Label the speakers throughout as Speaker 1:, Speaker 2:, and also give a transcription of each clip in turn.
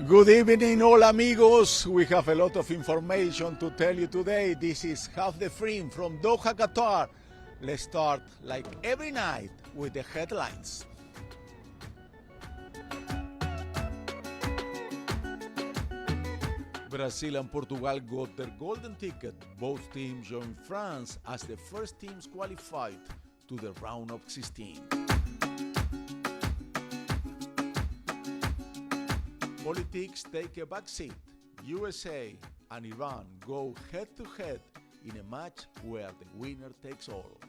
Speaker 1: Good evening, all amigos. We have a lot of information to tell you today. This is Half the Frame from Doha, Qatar. Let's start, like every night, with the headlines. Brazil and Portugal got their golden ticket. Both teams joined France as the first teams qualified to the round of 16. Politics take a backseat. USA and Iran go head-to-head in a match where the winner takes all.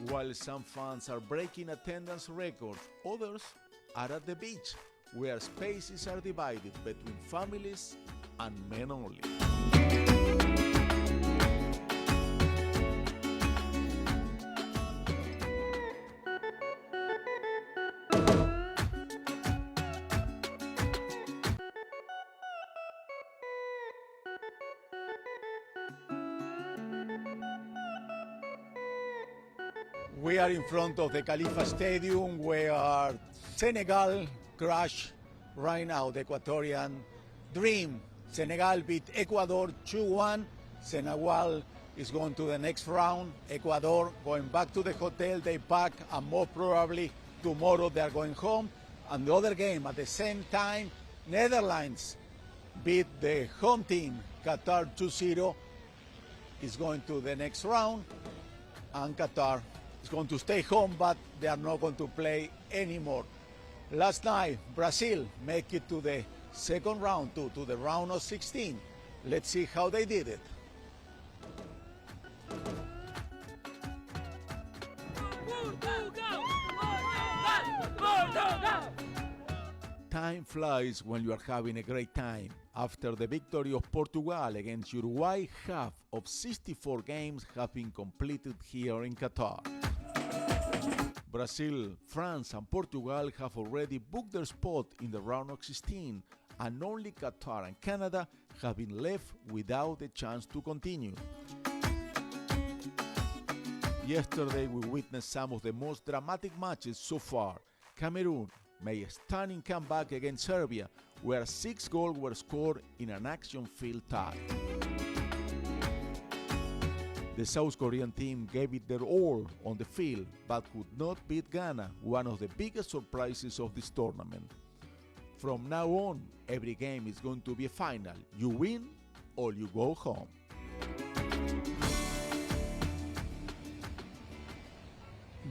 Speaker 1: While some fans are breaking attendance records, others are at the beach, where spaces are divided between families and men only. We are in front of the Khalifa Stadium where Senegal crashed right now, the Ecuadorian dream. Senegal beat Ecuador 2-1. Senegal is going to the next round. Ecuador going back to the hotel, they pack, and most probably tomorrow they are going home. And the other game at the same time, Netherlands beat the home team, Qatar 2-0, is going to the next round, and Qatar is going to stay home, but they are not going to play anymore. Last night, Brazil make it to the second round, to the round of 16. Let's see how they did it. Time flies when you are having a great time. After the victory of Portugal against Uruguay, half of 64 games have been completed here in Qatar. Brazil, France and Portugal have already booked their spot in the round of 16, and only Qatar and Canada have been left without a chance to continue. Yesterday we witnessed some of the most dramatic matches so far. Cameroon made a stunning comeback against Serbia, where 6 goals were scored in an action-filled tie. The South Korean team gave it their all on the field, but could not beat Ghana, one of the biggest surprises of this tournament. From now on, every game is going to be a final. You win or you go home.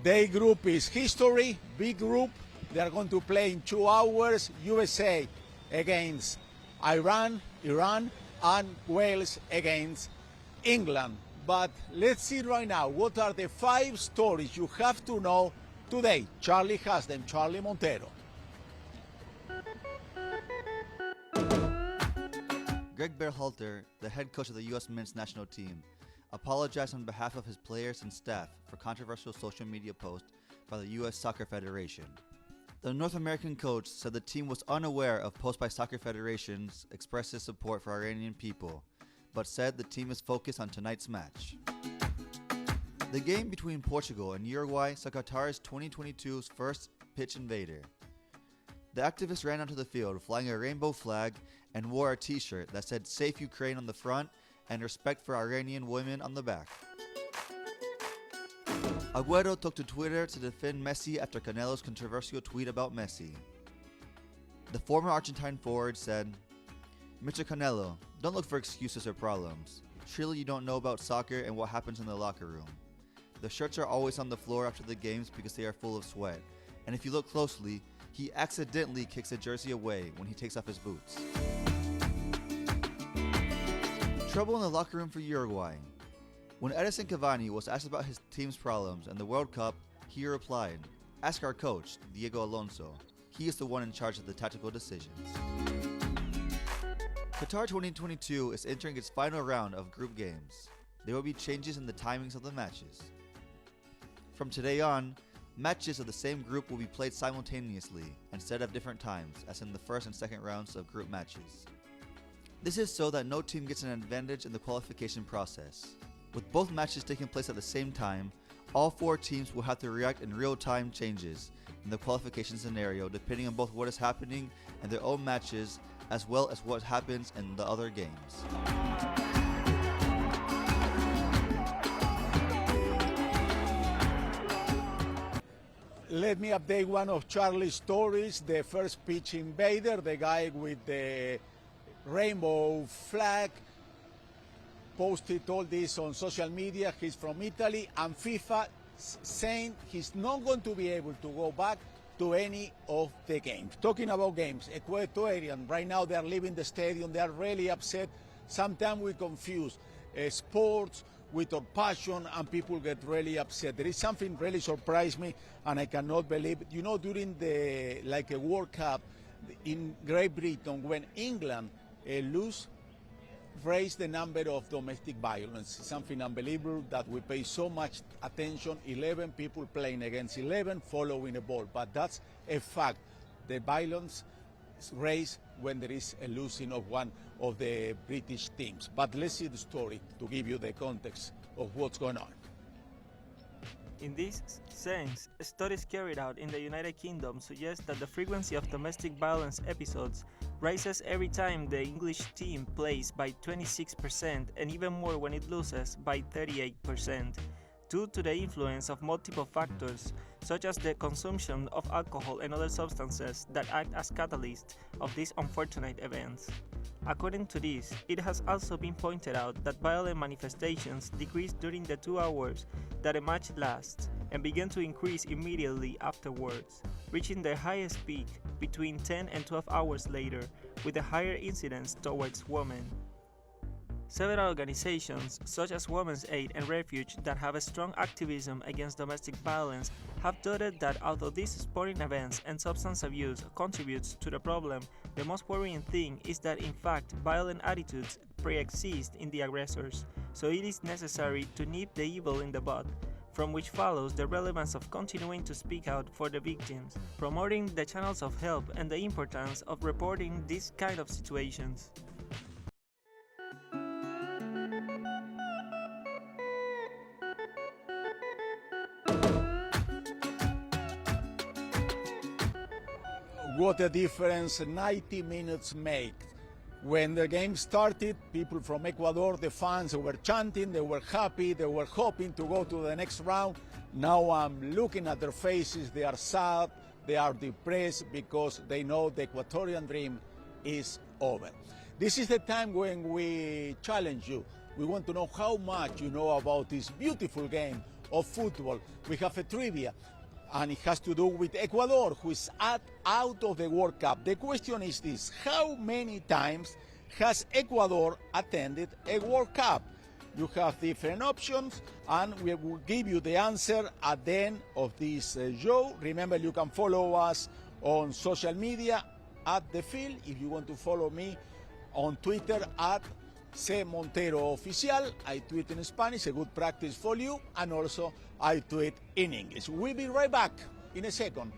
Speaker 1: Day group is history, big group. They are going to play in 2 hours. USA against Iran, and Wales against England. But let's see right now, what are the 5 stories you have to know today? Charlie has them, Charlie Montero.
Speaker 2: Greg Berhalter, the head coach of the U.S. men's national team, apologized on behalf of his players and staff for controversial social media posts by the U.S. Soccer Federation. The North American coach said the team was unaware of posts by soccer federations expressing support for Iranian people, but said the team is focused on tonight's match. The game between Portugal and Uruguay saw Qatar's 2022's first pitch invader. The activists ran onto the field flying a rainbow flag and wore a t-shirt that said "Safe Ukraine" on the front and "Respect for Iranian women" on the back. Agüero took to Twitter to defend Messi after Canelo's controversial tweet about Messi. The former Argentine forward said, "Mr. Canelo, don't look for excuses or problems. Surely you don't know about soccer and what happens in the locker room. The shirts are always on the floor after the games because they are full of sweat, and if you look closely, he accidentally kicks a jersey away when he takes off his boots." Trouble in the locker room for Uruguay. When Edison Cavani was asked about his team's problems in the World Cup, he replied, "Ask our coach, Diego Alonso. He is the one in charge of the tactical decisions." Qatar 2022 is entering its final round of group games. There will be changes in the timings of the matches. From today on, Matches of the same group will be played simultaneously instead of different times, as in the first and second rounds of group matches. This is so that no team gets an advantage in the qualification process. With both matches taking place at the same time, all 4 teams will have to react in real-time changes in the qualification scenario depending on both what is happening in their own matches as well as what happens in the other games.
Speaker 1: Let me update one of Charlie's stories, the first pitch invader, the guy with the rainbow flag, posted all this on social media. He's from Italy, and FIFA saying he's not going to be able to go back to any of the games. Talking about games, Ecuadorian, right now they are leaving the stadium, they are really upset. Sometimes we confuse sports with our passion and people get really upset. There is something really surprised me and I cannot believe it. You know, during the a World Cup in Great Britain, when England raised the number of domestic violence. Something unbelievable that we pay so much attention. 11 people playing against 11 following a ball, but that's a fact. The violence raised when there is a losing of one of the British teams. But let's see the story to give you the context of what's going on.
Speaker 3: In this sense, studies carried out in the United Kingdom suggest that the frequency of domestic violence episodes rises every time the English team plays by 26% and even more when it loses by 38%, due to the influence of multiple factors such as the consumption of alcohol and other substances that act as catalysts of these unfortunate events. According to this, it has also been pointed out that violent manifestations decrease during the 2 hours that a match lasts and begin to increase immediately afterwards, reaching their highest peak between 10 and 12 hours later, with a higher incidence towards women. Several organizations, such as Women's Aid and Refuge, that have a strong activism against domestic violence, have noted that although these sporting events and substance abuse contributes to the problem, the most worrying thing is that in fact violent attitudes pre-exist in the aggressors, so it is necessary to nip the evil in the bud, from which follows the relevance of continuing to speak out for the victims, promoting the channels of help and the importance of reporting these kind of situations.
Speaker 1: What a difference 90 minutes make. When the game started, people from Ecuador, the fans were chanting, they were happy, they were hoping to go to the next round. Now I'm looking at their faces, they are sad, they are depressed because they know the Ecuadorian dream is over. This is the time when we challenge you. We want to know how much you know about this beautiful game of football. We have a trivia, and it has to do with Ecuador, who is out of the World Cup. The question is this: how many times has Ecuador attended a World Cup? You have different options, and we will give you the answer at the end of this show. Remember, you can follow us on social media at The Field. If you want to follow me on Twitter at C. Montero Oficial. I tweet in Spanish, a good practice for you, and also I tweet in English. We'll be right back in a second.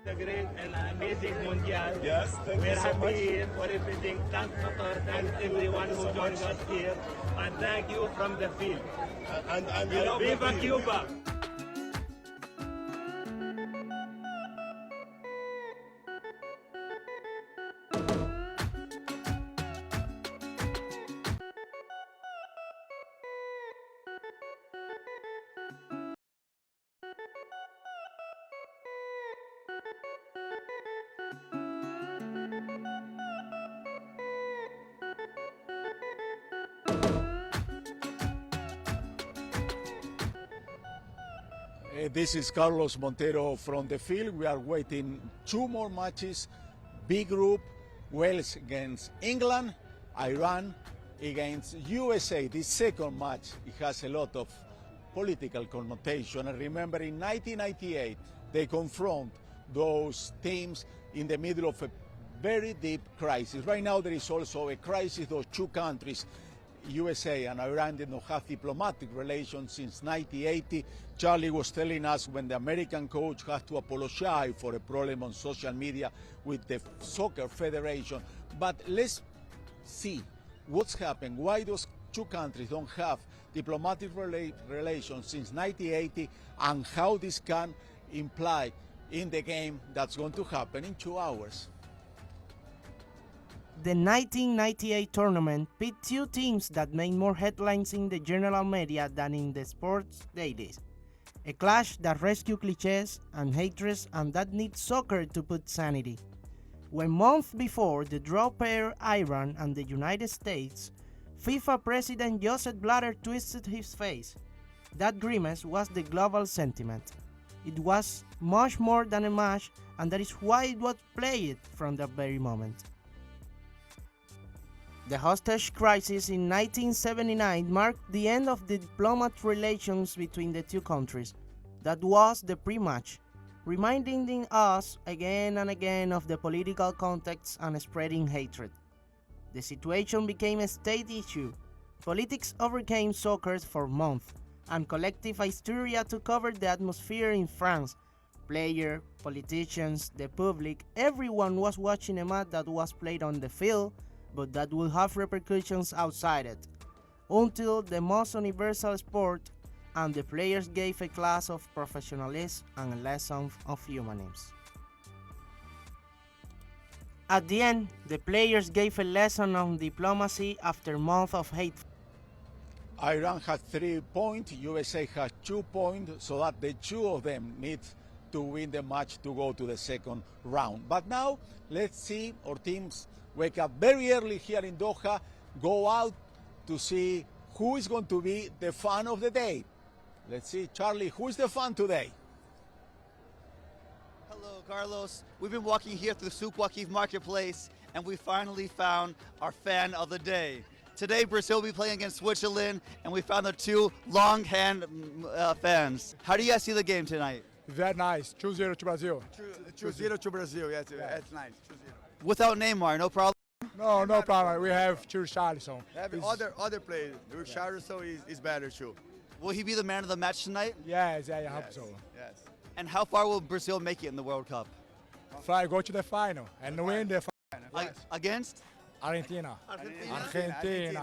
Speaker 4: The great and amazing Mundial.
Speaker 5: Yes, thank
Speaker 4: We're
Speaker 5: you so
Speaker 4: happy
Speaker 5: much.
Speaker 4: here for everything. Thank Qatar, thank everyone who joined us here. And thank you from the field.
Speaker 5: And
Speaker 4: Viva Cuba!
Speaker 1: This is Carlos Montero from The Field. We are waiting 2 more matches. B group, Wales against England, Iran against USA. This second match, it has a lot of political connotation. And remember, in 1998, they confront those teams in the middle of a very deep crisis. Right now there is also a crisis. Those two countries, USA and Iran, did not have diplomatic relations since 1980. Charlie was telling us when the American coach has to apologize for a problem on social media with the Soccer Federation. But let's see what's happened, why those two countries don't have diplomatic relations since 1980, and how this can imply in the game that's going to happen in 2 hours.
Speaker 5: The 1998 tournament pit two teams that made more headlines in the general media than in the sports dailies. A clash that rescued cliches and hatreds and that needs soccer to put sanity. When months before the draw paired Iran and the United States, FIFA President Joseph Blatter twisted his face. That grimace was the global sentiment. It was much more than a match, and that is why it was played from that very moment. The hostage crisis in 1979 marked the end of the diplomatic relations between the two countries. That was the pre-match, reminding us again and again of the political context and spreading hatred. The situation became a state issue. Politics overcame soccer for months, and collective hysteria took over the atmosphere in France. Players, politicians, the public, everyone was watching a match that was played on the field, but that will have repercussions outside it, until the most universal sport, and the players gave a class of professionalism and a lesson of humanism. At the end, the players gave a lesson on diplomacy after months of hate.
Speaker 1: Iran had 3 points, USA had 2 points, so that the two of them need to win the match to go to the second round. But now, let's see our teams wake up very early here in Doha, go out to see who is going to be the fan of the day. Let's see, Charlie, who is the fan today?
Speaker 2: Hello, Carlos. We've been walking here through the Souk Waqif Marketplace, and we finally found our fan of the day. Today, Brazil will be playing against Switzerland, and we found the two long-hand fans. How do you guys see the game tonight?
Speaker 6: Very nice. 2-0 to Brazil.
Speaker 7: 2-0 to Brazil, yes, that's nice. 2-0.
Speaker 2: Without Neymar, no problem?
Speaker 6: No problem. We have Richarlison.
Speaker 7: Have other players. Richarlison is better too.
Speaker 2: Will he be the man of the match tonight?
Speaker 6: Yes, I hope so.
Speaker 7: Yes.
Speaker 2: And how far will Brazil make it in the World Cup?
Speaker 6: Go to the final and win the final.
Speaker 2: Against?
Speaker 6: Argentina.
Speaker 7: Argentina.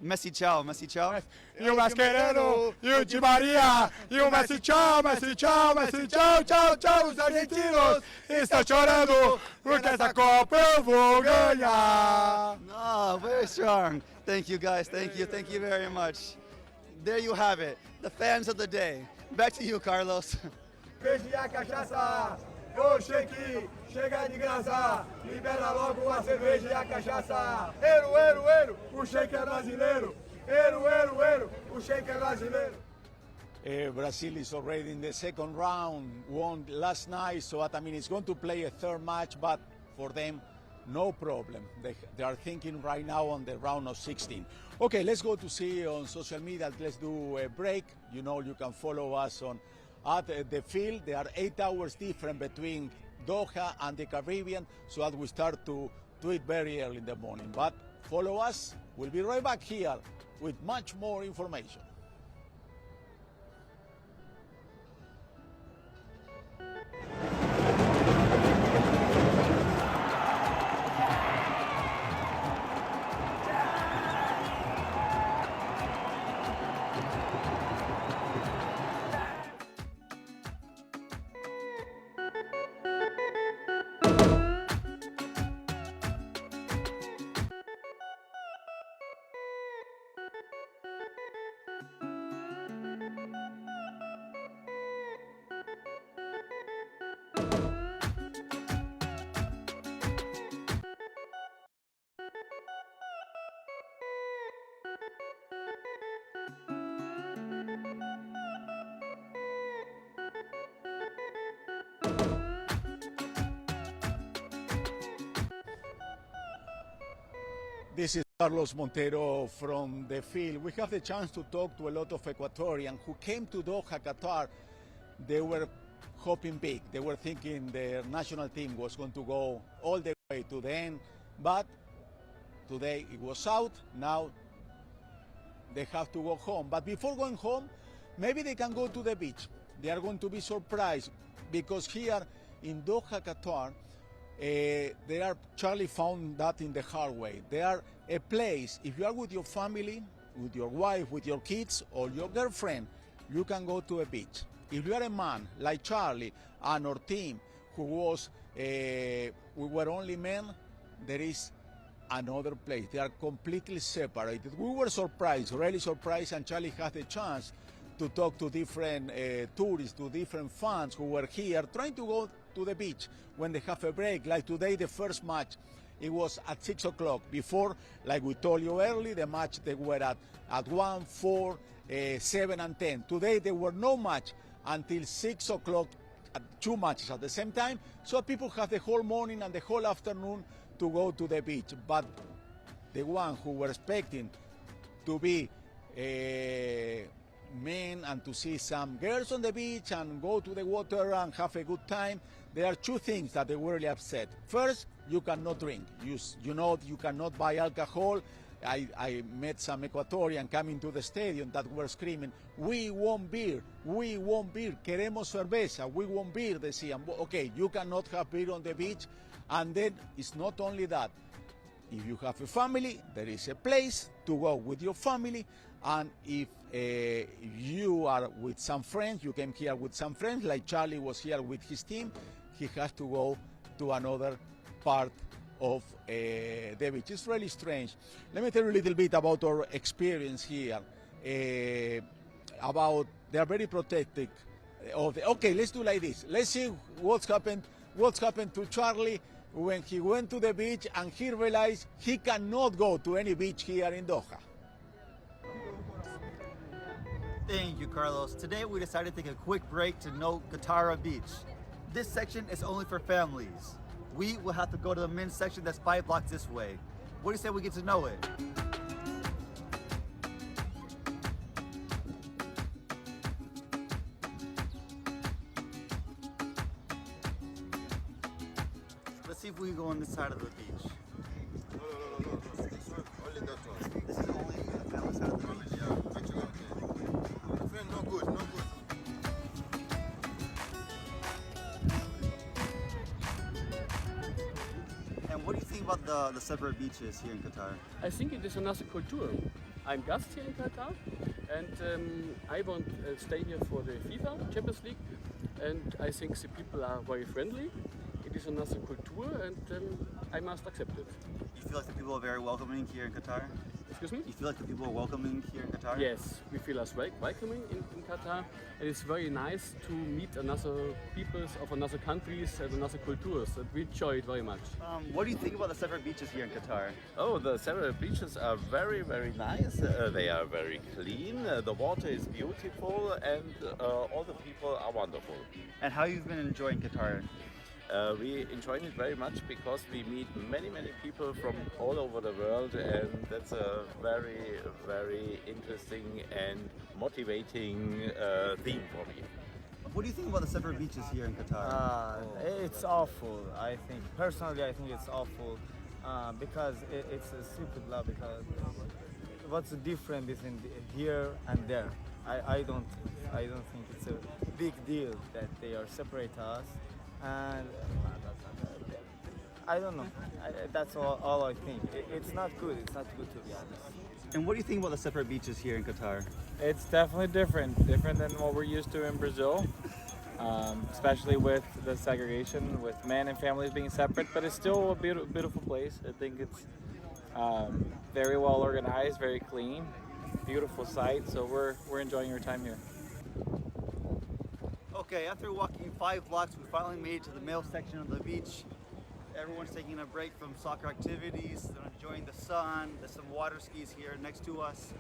Speaker 2: Messi, ciao, Messi, ciao.
Speaker 6: E o Mascherano, e o Di Maria, e o Messi, tchau, Messi, tchau, Messi, tchau, tchau, tchau. Os argentinos estão chorando porque essa Copa eu vou ganhar.
Speaker 2: Oh, very strong. Thank you, guys. Thank you very much. There you have it, the fans of the day. Back to you, Carlos.
Speaker 6: Beijo e a cachaça. Ô, Sheik, chega de graça, libera logo a cerveja e a cachaça. Eiro, o Sheik é brasileiro. Eiro, o Sheik é brasileiro.
Speaker 1: Brazil is already in the second round, won last night, so that, I mean, it's going to play a third match, but for them, no problem. They are thinking right now on the round of 16. Okay, let's go to see on social media. Let's do a break. You know, you can follow us at the field. There are 8 hours different between Doha and the Caribbean, so that we start to do it very early in the morning. But follow us. We'll be right back here with much more information. This is Carlos Montero from the field. We have the chance to talk to a lot of Ecuadorians who came to Doha, Qatar. They were hoping big. They were thinking their national team was going to go all the way to the end, but today it was out. Now they have to go home. But before going home, maybe they can go to the beach. They are going to be surprised because here in Doha, Qatar, Charlie found that in the hard way. They are a place, if you are with your family, with your wife, with your kids, or your girlfriend, you can go to a beach. If you are a man like Charlie and our team, who was, we were only men, there is another place. They are completely separated. We were surprised, really surprised, and Charlie had the chance to talk to different tourists, to different fans who were here trying to go to the beach when they have a break. Like today, the first match, it was at 6 o'clock. Before, like we told you early, the match they were at 1, 4, 7 and 10. Today there were no match until 6 o'clock, 2 matches at the same time. So people have the whole morning and the whole afternoon to go to the beach. But the one who were expecting to be men and to see some girls on the beach and go to the water and have a good time, there are 2 things that they were really upset. First, you cannot drink. You know you cannot buy alcohol. I met some Ecuadorian coming to the stadium that were screaming, "We want beer, we want beer, queremos cerveza, we want beer," they say. Okay, you cannot have beer on the beach. And then it's not only that. If you have a family, there is a place to go with your family. And if you are with some friends, you came here with some friends, like Charlie was here with his team, he has to go to another part of the beach. It's really strange. Let me tell you a little bit about our experience here. They are very protective of the, okay, let's do like this. Let's see what's happened to Charlie when he went to the beach and he realized he cannot go to any beach here in Doha.
Speaker 2: Thank you, Carlos. Today we decided to take a quick break to know Qatar Beach. This section is only for families. We will have to go to the men's section that's 5 blocks this way. What do you say we get to know it? Let's see if we can go on this side of the beach.
Speaker 7: No. This one, only that one.
Speaker 2: This is only the family side of the beach.
Speaker 7: Yeah, actually, okay. My friend, no good.
Speaker 2: And what do you think about the separate beaches here in Qatar?
Speaker 8: I think it is another culture. I'm guest here in Qatar, and I want to stay here for the FIFA Champions League, and I think the people are very friendly. It is another culture, and I must accept it.
Speaker 2: You feel like the people are very welcoming here in Qatar?
Speaker 8: Excuse me?
Speaker 2: You feel like the people are welcoming here in Qatar?
Speaker 8: Yes, we feel us welcoming in Qatar. And it's very nice to meet another peoples of another countries and another cultures, and we enjoy it very much.
Speaker 2: What do you think about the separate beaches here in Qatar?
Speaker 9: Oh, the several beaches are very, very nice. They are very clean. The water is beautiful, and all the people are wonderful.
Speaker 2: And how you've been enjoying Qatar?
Speaker 9: We enjoy it very much because we meet many, many people from all over the world, and that's a very, very interesting and motivating theme for me.
Speaker 2: What do you think about the separate beaches here in Qatar?
Speaker 10: It's awful. I think personally, I think it's awful because it's a stupid law. Because what's the difference between here and there? I don't think it's a big deal that they are separate us. And I don't know. That's all I think. It's not good. It's not good, to be honest.
Speaker 2: And what do you think about the separate beaches here in Qatar?
Speaker 11: It's definitely different than what we're used to in Brazil, especially with the segregation, with men and families being separate. But it's still a beautiful place. I think it's very well organized, very clean, beautiful site. So we're enjoying our time here.
Speaker 2: Okay, after walking 5 blocks, we finally made it to the male section of the beach. Everyone's taking a break from soccer activities. They're enjoying the sun. There's some water skis here next to us.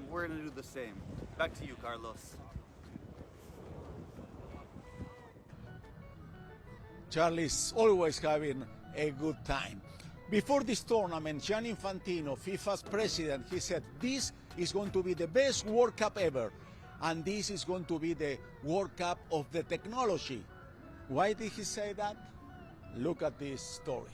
Speaker 2: We're gonna do the same. Back to you, Carlos.
Speaker 1: Charlie's always having a good time. Before this tournament, Gianni Infantino, FIFA's president, he said, "This is going to be the best World Cup ever." and this is going to be the World Cup of the technology. Why did he say that? Look at this story.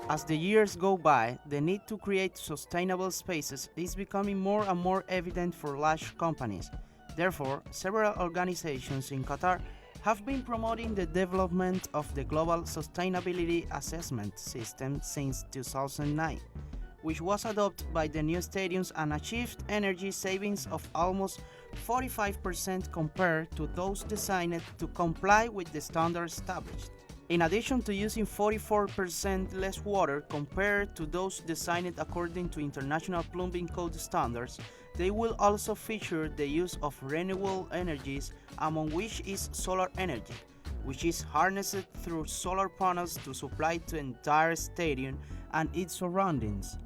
Speaker 5: As the years go by, the need to create sustainable spaces is becoming more and more evident for large companies. Therefore, several organizations in Qatar have been promoting the development of the Global Sustainability Assessment System since 2009, which was adopted by the new stadiums and achieved energy savings of almost 45% compared to those designed to comply with the standards established. In addition to using 44% less water compared to those designed according to International Plumbing Code standards, they will also feature the use of renewable energies, among which is solar energy, which is harnessed through solar panels to supply the entire stadium and its surroundings,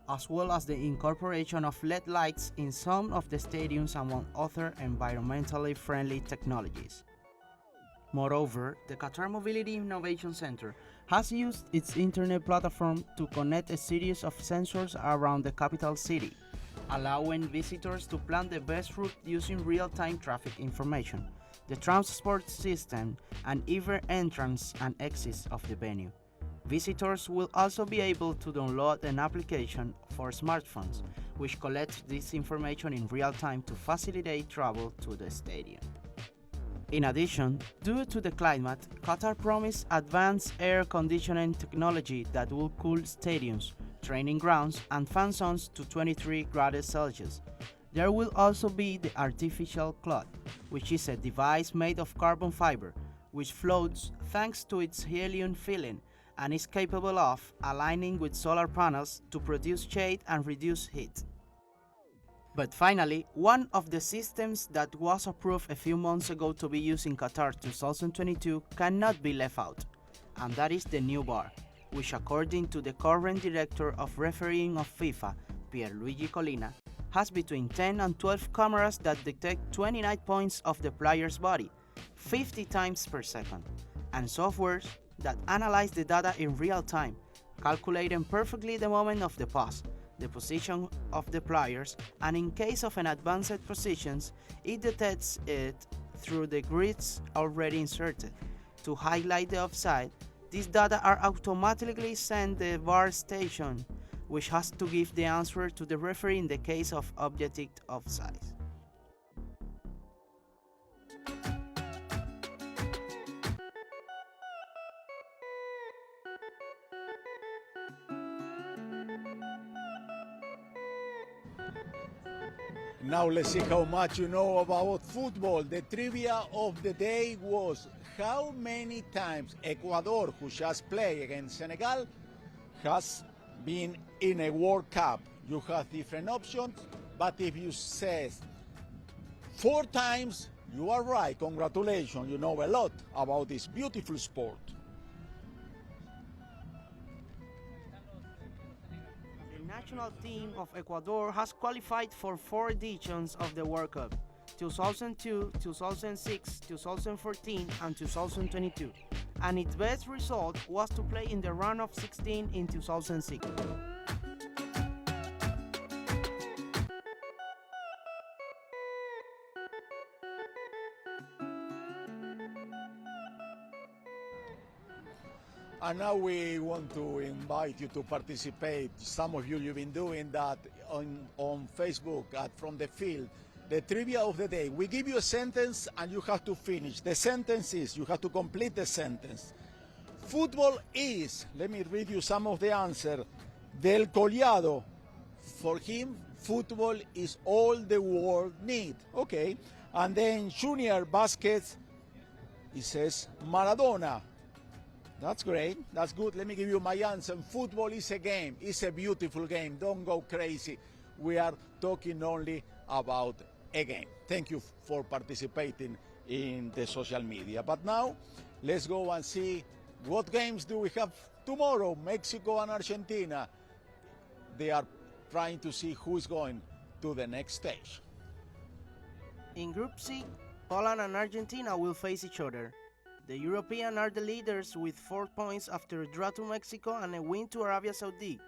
Speaker 5: as well as the incorporation of LED lights in some of the stadiums, among other environmentally friendly technologies. Moreover, the Qatar Mobility Innovation Center has used its internet platform to connect a series of sensors around the capital city, allowing visitors to plan the best route using real-time traffic information, the transport system, and even entrance and exits of the venue. Visitors will also be able to download an application for smartphones, which collects this information in real time to facilitate travel to the stadium. In addition, due to the climate, Qatar promised advanced air conditioning technology that will cool stadiums, training grounds, and fan zones to 23 degrees Celsius. There will also be the artificial cloud, which is a device made of carbon fiber, which floats thanks to its helium filling and is capable of aligning with solar panels to produce shade and reduce heat. But finally, one of the systems that was approved a few months ago to be used in Qatar 2022 cannot be left out, and that is the new VAR, which according to the current director of refereeing of FIFA, Pierluigi Collina, has between 10 and 12 cameras that detect 29 points of the player's body, 50 times per second, and softwares that analyze the data in real time, calculating perfectly the moment of the pass, the position of the players, and in case of an advanced positions, it detects it through the grids already inserted. To highlight the offside, these data are automatically sent to the VAR station, which has to give the answer to the referee in the case of objective offside.
Speaker 1: Now let's see how much you know about football. The trivia of the day was how many times Ecuador, who just played against Senegal, has been in a World Cup. You have different options, but if you say 4 times, you are right. Congratulations, you know a lot about this beautiful sport.
Speaker 5: The national team of Ecuador has qualified for 4 editions of the World Cup: 2002, 2006, 2014, and 2022, and its best result was to play in the round of 16 in 2006.
Speaker 1: And now we want to invite you to participate. Some of you've been doing that on Facebook at From the Field. The trivia of the day. We give you a sentence and you have to finish. The sentence is, you have to complete the sentence. Football is, let me read you some of the answer. Del Collado. For him, football is all the world need. Okay. And then junior basket, he says Maradona. That's great. That's good. Let me give you my answer. Football is a game. It's a beautiful game. Don't go crazy. We are talking only about a game. Thank you for participating in the social media. But now, let's go and see what games do we have tomorrow. Mexico and Argentina. They are trying to see who is going to the next stage.
Speaker 5: In Group C, Poland and Argentina will face each other. The Europeans are the leaders with 4 points after a draw to Mexico and a win to Arabia Saudi.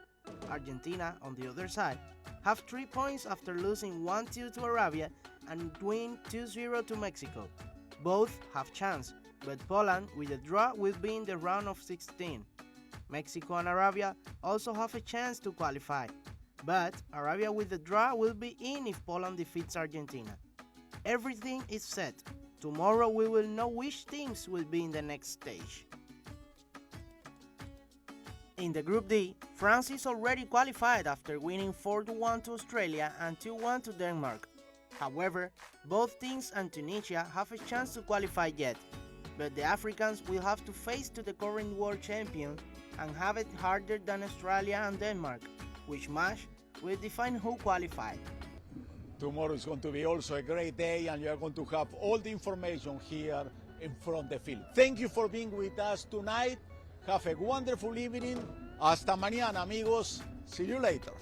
Speaker 5: Argentina, on the other side, have 3 points after losing 1-2 to Arabia and win 2-0 to Mexico. Both have chance, but Poland with a draw will be in the round of 16. Mexico and Arabia also have a chance to qualify, but Arabia with a draw will be in if Poland defeats Argentina. Everything is set. Tomorrow we will know which teams will be in the next stage. In the Group D, France is already qualified after winning 4-1 to Australia and 2-1 to Denmark. However, both teams and Tunisia have a chance to qualify yet, but the Africans will have to face to the current world champion and have it harder than Australia and Denmark, which match will define who qualified.
Speaker 1: Tomorrow is going to be also a great day, and you are going to have all the information here in front of the field. Thank you for being with us tonight. Have a wonderful evening. Hasta mañana, amigos. See you later.